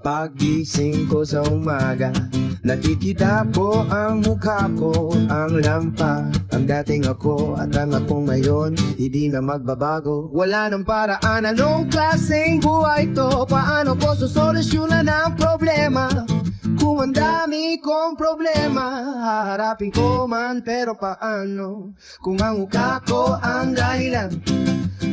Pagising ko sa umaga, nakikita ko ang mukha ko, ang lampa, ang dating ako at ang ako ngayon, hindi na magbabago. Wala nang paraan, anong klaseng buhay to? Paano ko susolusyonan ang problema? Kung ang dami kong problema, haharapin ko man, pero paano? Kung ang mukha ko ang dahilan,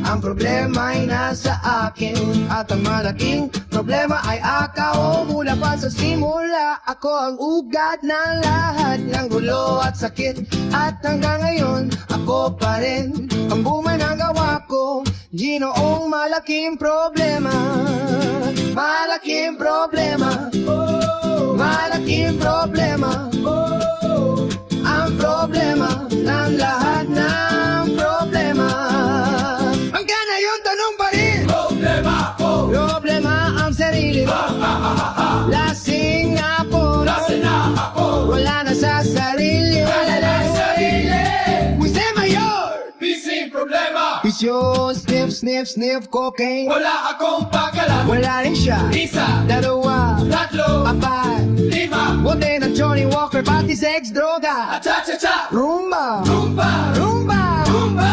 ang problema ay nasa akin, at ang malaking problema ay ako. Mula pa sa simula, ako ang ugat ng lahat ng gulo at sakit, at hanggang ngayon, ako pa rin ang bunga ng gawa ko. Ginoong malaking problema, malaking problema, malaking problema, ang problema ng lahat ng problema. Hanggang ngayon tanong pa rin, problema ko, problema ang sarili mo. Lasing na ako, lasing na ako, wala na sa sarili, wala na sa sarili. Jose Mayor, Busy problema, bisyo, sniff, sniff, sniff, cocaine. wala akong pakalam. Wala rin siya, Isa, dalawa, tatlo, apat, lima, bote ng Johnny Walker, pati sex, droga, cha-cha-cha, rumba, rumba, rumba. rumba.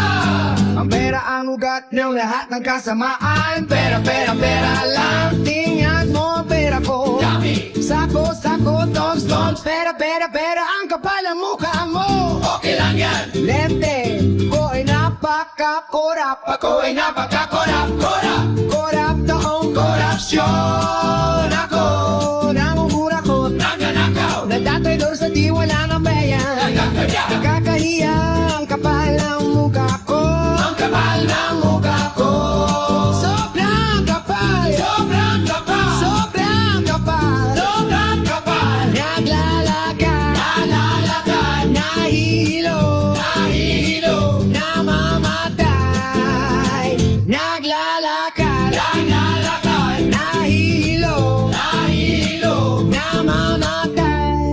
Ang pera ang ugat ng lahat ng kasamaan. Pera, pera, pera lang, tingnan mo ang pera ko. Dami, Sako, sako, dogs, dogs. Pera, pera, pera, ang kapal ng mukha mo. okay lang yan. Lente, ko ay napaka-korap. Ako ay napakakorap, korap. Korap taong korapsyon. Ako, nangungura ko, Nagnanakaw, nadatay doon sa tiwala ng bayan. nagkakaya, Nakakahiya ang kapal ng mukha ko. ang kapal ng mukha ko. Sobrang kapal, Sobrang kapal, sobrang kapal. sobrang kapal. Naglalakad, Nalalakad, nahihilo, nahihilo, namamatay. Naglalakad, nalalakad, nahihilo, nahihilo. namamatay.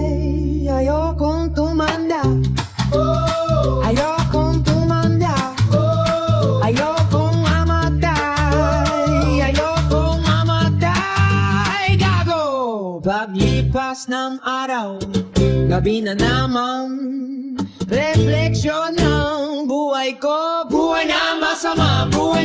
Ayokong tumanda, Oh, ayokong tumanda, oh, ayokong mamatay, ayokong mamatay. Gago! Paglipas ng araw, gabi na naman, refleksyon ng buhay ko. Buhay na masama, buhay